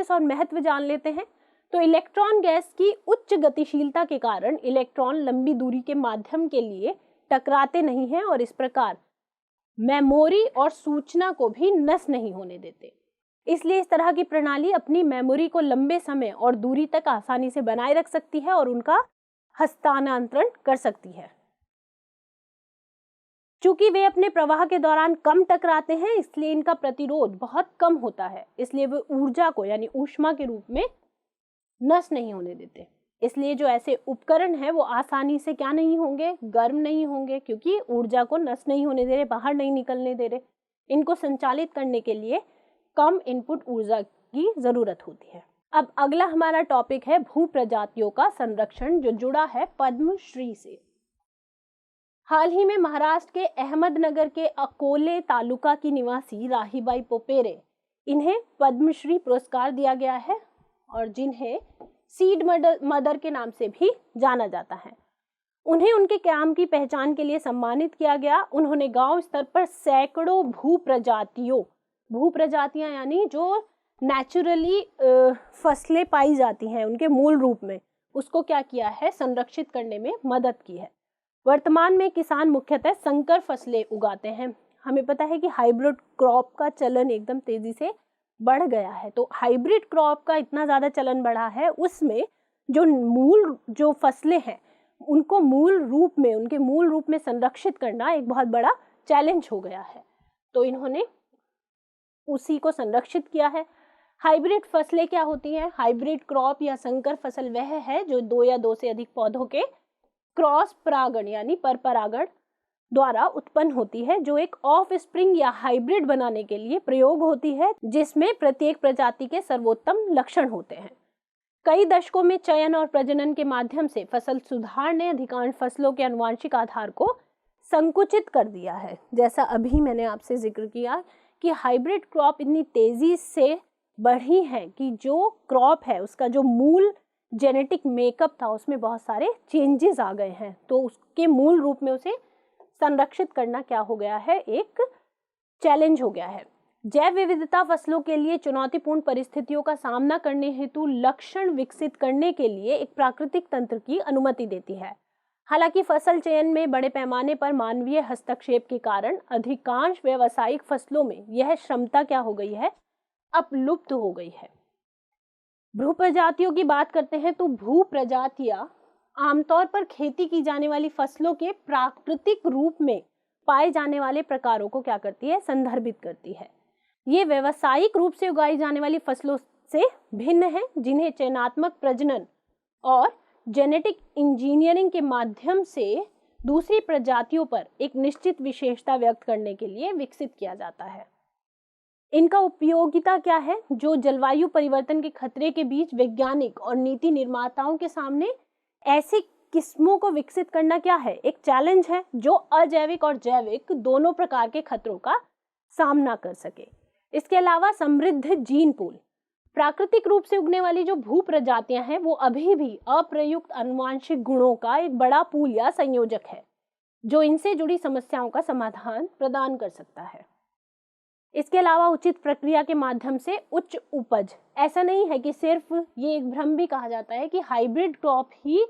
और महत्व जान लेते हैं। तो इलेक्ट्रॉन गैस की उच्च गतिशीलता के कारण इलेक्ट्रॉन लंबी दूरी के माध्यम के लिए टकराते नहीं हैं और इस प्रकार मेमोरी और सूचना को भी नष्ट नहीं होने देते। इसलिए इस तरह की प्रणाली अपनी मेमोरी को लंबे समय और दूरी तक आसानी से बनाए रख सकती है और उनका हस्तांतरण कर सकती है। चूंकि वे अपने प्रवाह के दौरान कम टकराते हैं, इसलिए इनका प्रतिरोध बहुत कम होता है, इसलिए वे ऊर्जा को यानी ऊष्मा के रूप में नष्ट नहीं होने देते। इसलिए जो ऐसे उपकरण हैं वो आसानी से क्या नहीं होंगे, गर्म नहीं होंगे, क्योंकि ऊर्जा को नष्ट नहीं होने दे रहे, बाहर नहीं निकलने दे रहे। इनको संचालित करने के लिए कम इनपुट ऊर्जा की जरूरत होती है। अब अगला हमारा टॉपिक है भू प्रजातियों का संरक्षण, जो जुड़ा है पद्मश्री से। हाल ही में महाराष्ट्र के अहमदनगर के अकोले तालुका की निवासी राहीबाई पोपेरे, इन्हें पद्मश्री पुरस्कार दिया गया है और जिन्हें सीड मदर के नाम से भी जाना जाता है। उन्हें उनके काम की पहचान के लिए सम्मानित किया गया। उन्होंने गांव स्तर पर सैकड़ों भू प्रजातियां यानी जो नेचुरली फसलें पाई जाती हैं उनके मूल रूप में, उसको क्या किया है, संरक्षित करने में मदद की है। वर्तमान में किसान मुख्यतः संकर फसलें उगाते हैं। हमें पता है कि हाइब्रिड क्रॉप का चलन एकदम तेजी से बढ़ गया है, तो हाइब्रिड क्रॉप का इतना ज़्यादा चलन बढ़ा है, उसमें जो फसलें हैं उनके मूल रूप में संरक्षित करना एक बहुत बड़ा चैलेंज हो गया है, तो इन्होंने उसी को संरक्षित किया है। हाइब्रिड फसलें क्या होती हैं? हाइब्रिड क्रॉप या संकर फसल वह है जो 2 या 2 से अधिक पौधों के क्रॉस परागण यानी परपरागण द्वारा उत्पन्न होती है, जो एक ऑफ स्प्रिंग या हाइब्रिड बनाने के लिए प्रयोग होती है, जिसमें प्रत्येक प्रजाति के सर्वोत्तम लक्षण होते हैं। कई दशकों में चयन और प्रजनन के माध्यम से फसल सुधार ने अधिकांश फसलों के आनुवंशिक आधार को संकुचित कर दिया है। जैसा अभी मैंने आपसे जिक्र किया कि हाइब्रिड क्रॉप इतनी तेजी से बढ़ी है कि जो क्रॉप है उसका जो मूल जेनेटिक मेकअप था उसमें बहुत सारे चेंजेस आ गए हैं, तो उसके मूल रूप में उसे संरक्षित करना क्या हो गया है, एक चैलेंज हो गया है। जैव विविधता फसलों के लिए चुनौतीपूर्ण परिस्थितियों का सामना करने हेतु लक्षण विकसित करने के लिए एक प्राकृतिक तंत्र की अनुमति देती है। हालांकि फसल चयन में बड़े पैमाने पर मानवीय हस्तक्षेप के कारण अधिकांश व्यावसायिक फसलों में यह क्षमता क्या हो गई है, अब लुप्त हो गई है। भू प्रजातियों की बात करते हैं तो भू प्रजातियां आमतौर पर खेती की जाने वाली फसलों के प्राकृतिक रूप में पाए जाने वाले प्रकारों को क्या करती है, संदर्भित करती है। ये व्यावसायिक रूप से उगाई जाने वाली फसलों से भिन्न है, जिन्हें चयनात्मक प्रजनन और जेनेटिक इंजीनियरिंग के माध्यम से दूसरी प्रजातियों पर एक निश्चित विशेषता व्यक्त करने के लिए विकसित किया जाता है। इनका उपयोगिता क्या है, जो जलवायु परिवर्तन के खतरे के बीच वैज्ञानिक और नीति निर्माताओं के सामने ऐसी किस्मों को विकसित करना क्या है, एक चैलेंज है जो अजैविक और जैविक दोनों प्रकार के खतरों का सामना कर सके। इसके अलावा समृद्ध जीन पूल, प्राकृतिक रूप से उगने वाली जो भू प्रजातियां हैं वो अभी भी अप्रयुक्त आनुवंशिक गुणों का एक बड़ा पूल या संयोजक है जो इनसे जुड़ी समस्याओं का समाधान प्रदान कर सकता है। इसके अलावा उचित प्रक्रिया के माध्यम से उच्च उपज, ऐसा नहीं है कि सिर्फ ये एक भ्रम भी कहा जाता है कि हाइब्रिड क्रॉप ही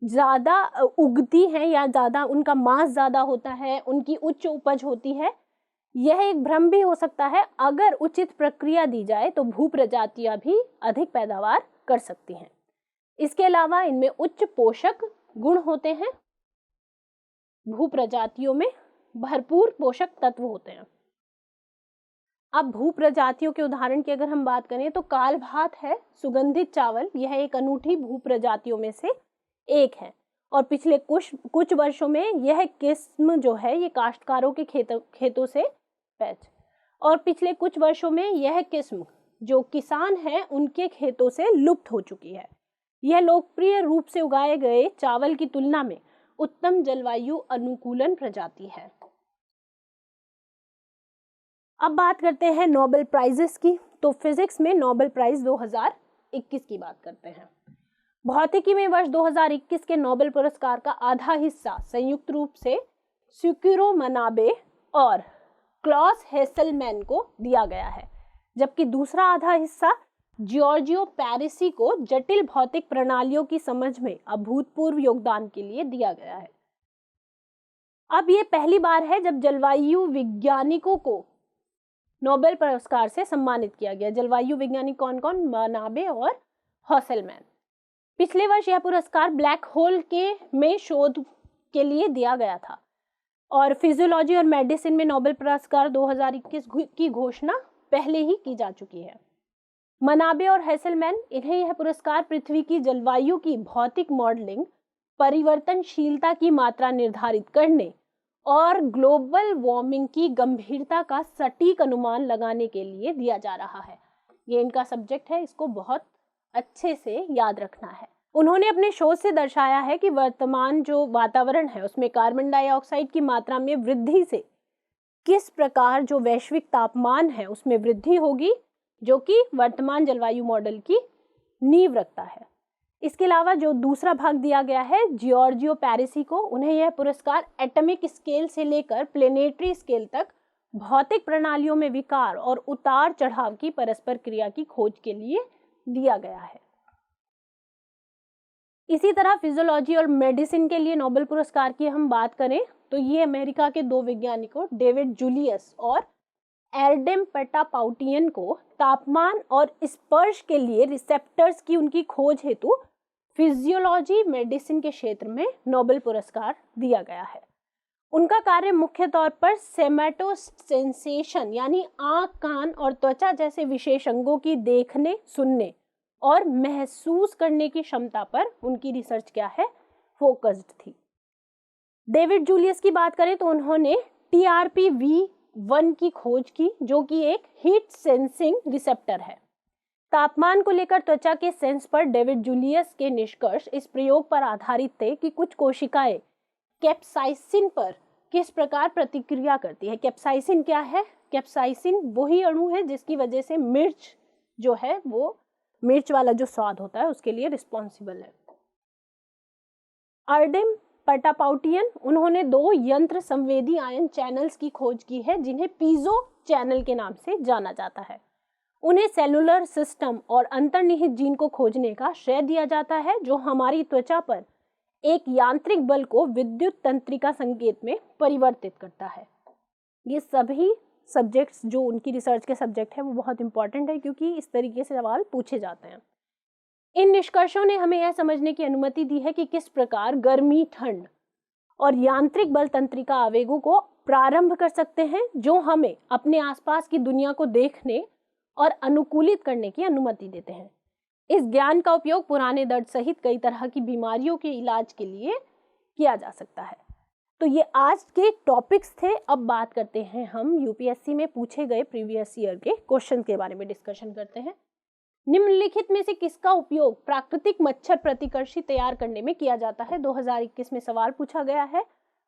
ज्यादा उगती है या ज्यादा उनका मास ज्यादा होता है, उनकी उच्च उपज होती है। यह एक भ्रम भी हो सकता है। अगर उचित प्रक्रिया दी जाए तो भू प्रजातियां भी अधिक पैदावार कर सकती हैं। इसके अलावा इनमें उच्च पोषक गुण होते हैं, भू प्रजातियों में भरपूर पोषक तत्व होते हैं। अब भू प्रजातियों के उदाहरण की अगर हम बात करें तो काल भात है, सुगंधित चावल, यह एक अनूठी भू प्रजातियों में से एक है और पिछले कुछ वर्षों में यह किस्म जो है ये काश्तकारों के खेतों से और पिछले कुछ वर्षों में यह किस्म जो किसान हैं उनके खेतों से लुप्त हो चुकी है। यह लोकप्रिय रूप से उगाए गए चावल की तुलना में उत्तम जलवायु अनुकूलन प्रजाति है। अब बात करते हैं नोबेल प्राइजेस की। तो फिजिक्स में नोबेल प्राइज 2021 की बात करते हैं। भौतिकी में वर्ष 2021 के नोबेल पुरस्कार का आधा हिस्सा संयुक्त रूप से सुकिरो मनाबे और क्लॉस हेसलमैन को दिया गया है, जबकि दूसरा आधा हिस्सा जॉर्जियो पैरिसी को जटिल भौतिक प्रणालियों की समझ में अभूतपूर्व योगदान के लिए दिया गया है। अब ये पहली बार है जब जलवायु वैज्ञानिकों को नोबेल पुरस्कार से सम्मानित किया गया। जलवायु वैज्ञानिक कौन कौन? मनाबे और हेसलमैन। पिछले वर्ष यह पुरस्कार ब्लैक होल में शोध के लिए दिया गया था और फिजियोलॉजी और मेडिसिन में नोबेल पुरस्कार 2021 की घोषणा पहले ही की जा चुकी है। मनाबे और हेसलमैन, इन्हें यह पुरस्कार पृथ्वी की जलवायु की भौतिक मॉडलिंग, परिवर्तनशीलता की मात्रा निर्धारित करने और ग्लोबल वार्मिंग की गंभीरता का सटीक अनुमान लगाने के लिए दिया जा रहा है। ये इनका सब्जेक्ट है, इसको बहुत अच्छे से याद रखना है। उन्होंने अपने शोध से दर्शाया है कि वर्तमान जो वातावरण है उसमें कार्बन डाइऑक्साइड की मात्रा में वृद्धि से किस प्रकार जो वैश्विक तापमान है उसमें वृद्धि होगी, जो कि वर्तमान जलवायु मॉडल की नींव रखता है। इसके अलावा जो दूसरा भाग दिया गया है जॉर्जियो पैरिसी को, उन्हें यह पुरस्कार एटॉमिक स्केल से लेकर प्लेनेटरी स्केल तक भौतिक प्रणालियों में विकार और उतार चढ़ाव की परस्पर क्रिया की खोज के लिए दिया गया है। इसी तरह फिजियोलॉजी और मेडिसिन के लिए नोबेल पुरस्कार की हम बात करें तो ये अमेरिका के दो वैज्ञानिकों डेविड जूलियस और एरडेम पेटापाउटियन को तापमान और स्पर्श के लिए रिसेप्टर्स की उनकी खोज हेतु फिजियोलॉजी मेडिसिन के क्षेत्र में नोबेल पुरस्कार दिया गया है। उनका कार्य मुख्य तौर पर सेमेटोसेंसेशन यानी आंख, कान और त्वचा जैसे विशेष अंगों की देखने, सुनने और महसूस करने की क्षमता पर उनकी रिसर्च क्या है, फोकस्ड थी। डेविड जूलियस की बात करें तो उन्होंने TRPV1 की खोज की, जो कि एक हीट सेंसिंग रिसेप्टर है। तापमान को लेकर त्वचा के सेंस पर डेविड जूलियस के निष्कर्ष इस प्रयोग पर आधारित थे कि कुछ कोशिकाएं कैप्साइसिन पर किस प्रकार प्रतिक्रिया करती है। कैप्साइसिन क्या है? कैप्साइसिन वही अणु है जिसकी वजह से मिर्च जो है वो मिर्च वाला जो स्वाद होता है उसके लिए रिस्पॉन्सिबल है। अर्डेम पटापाउटियन, उन्होंने 2 यंत्र संवेदी आयन चैनल्स की खोज की है जिन्हें पीजो चैनल के नाम से जाना जाता है। उन्हें सेलुलर सिस्टम और अंतर्निहित जीन को खोजने का श्रेय दिया जाता है जो हमारी त्वचा पर एक यांत्रिक बल को विद्युत तंत्रिका संकेत में परिवर्तित करता है। ये सभी सब्जेक्ट्स जो उनकी रिसर्च के सब्जेक्ट है वो बहुत इंपॉर्टेंट है क्योंकि इस तरीके से सवाल पूछे जाते हैं। इन निष्कर्षों ने हमें यह समझने की अनुमति दी है कि किस प्रकार गर्मी, ठंड और यांत्रिक बल तंत्रिका आवेगों को प्रारंभ कर सकते हैं जो हमें अपने आसपास की दुनिया को देखने और अनुकूलित करने की अनुमति देते हैं। इस ज्ञान का उपयोग पुराने दर्द सहित कई तरह की बीमारियों के इलाज के लिए किया जा सकता है। तो ये आज के टॉपिक्स थे। अब बात करते हैं हम यूपीएससी में पूछे गए प्रीवियस ईयर के क्वेश्चन के बारे में डिस्कशन करते हैं। निम्नलिखित में से किसका उपयोग प्राकृतिक मच्छर प्रतिकर्षी तैयार करने में किया जाता है? 2021 में सवाल पूछा गया है।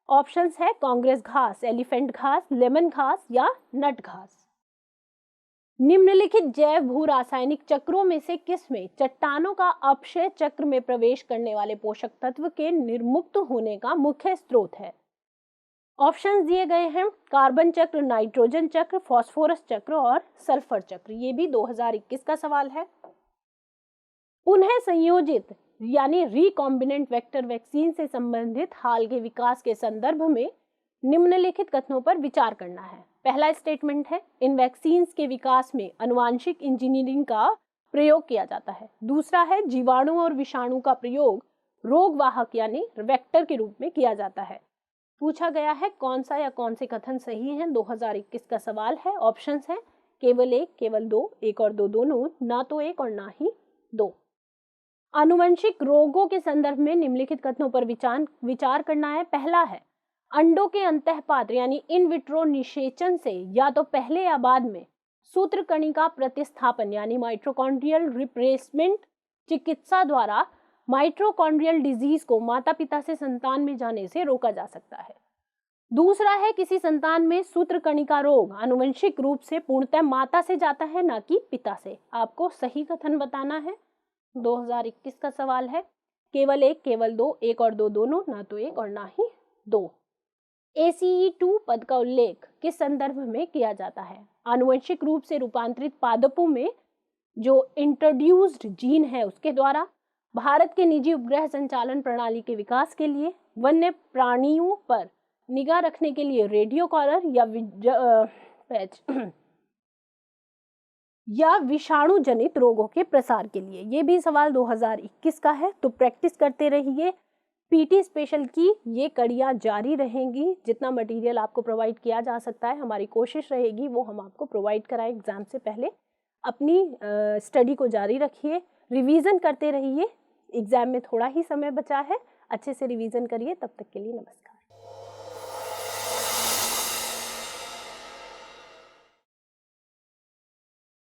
ऑप्शंस है कांग्रेस घास, एलिफेंट घास, लेमन घास या नट घास। निम्नलिखित जैव भू रासायनिक चक्रों में से किसमें चट्टानों का अपक्षय चक्र में प्रवेश करने वाले पोषक तत्व के निर्मुक्त होने का मुख्य स्रोत है? ऑप्शंस दिए गए हैं कार्बन चक्र, नाइट्रोजन चक्र, फास्फोरस चक्र और सल्फर चक्र। ये भी 2021 का सवाल है। पुनः संयोजित यानी रिकॉम्बिनेंट वेक्टर वैक्सीन से संबंधित हाल के विकास के संदर्भ में निम्नलिखित कथनों पर विचार करना है। पहला स्टेटमेंट है इन वैक्सीन्स के विकास में आनुवांशिक इंजीनियरिंग का प्रयोग किया जाता है। दूसरा है जीवाणु और विषाणु का प्रयोग रोगवाहक यानी वेक्टर के रूप में किया जाता है। पूछा गया है कौन सा या कौन से कथन सही हैं? 2021 का सवाल है। ऑप्शंस हैं केवल 1, केवल 2, 1 और 2 दोनों, ना तो 1 और ना ही 2। आनुवंशिक रोगों के संदर्भ में निम्नलिखित कथनों पर विचार करना है। पहला है अंडों के अंतःपात्र यानी इन विट्रो निषेचन से या तो पहले या बाद में सूत्रकणिका प्रतिस्थापन यानी माइटोकॉन्ड्रियल रिप्लेसमेंट चिकित्सा द्वारा माइटोकॉन्ड्रियल डिजीज को माता पिता से संतान में जाने से रोका जा सकता है। दूसरा है किसी संतान में सूत्रकणिका रोग आनुवंशिक रूप से पूर्णतः माता से जाता है ना कि पिता से। आपको सही कथन बताना है। 2021 का सवाल है केवल 1, केवल 2, 1 और 2 दोनों, ना तो 1 और ना ही 2। ACE2 पद का उल्लेख किस संदर्भ में किया जाता है? आनुवंशिक रूप से रूपांतरित पादपों में जो इंट्रोड्यूस्ड जीन है उसके द्वारा, भारत के निजी उपग्रह संचालन प्रणाली के विकास के लिए, वन्य प्राणियों पर निगाह रखने के लिए रेडियो कॉलर या विषाणु जनित रोगों के प्रसार के लिए। ये भी सवाल 2021 का है। तो प्रैक्टिस करते रहिए। पीटी स्पेशल की ये कड़ियाँ जारी रहेंगी। जितना मटेरियल आपको प्रोवाइड किया जा सकता है हमारी कोशिश रहेगी वो हम आपको प्रोवाइड कराएं एग्जाम से पहले। अपनी स्टडी को जारी रखिए, रिवीजन करते रहिए। एग्जाम में थोड़ा ही समय बचा है, अच्छे से रिवीजन करिए। तब तक के लिए नमस्कार।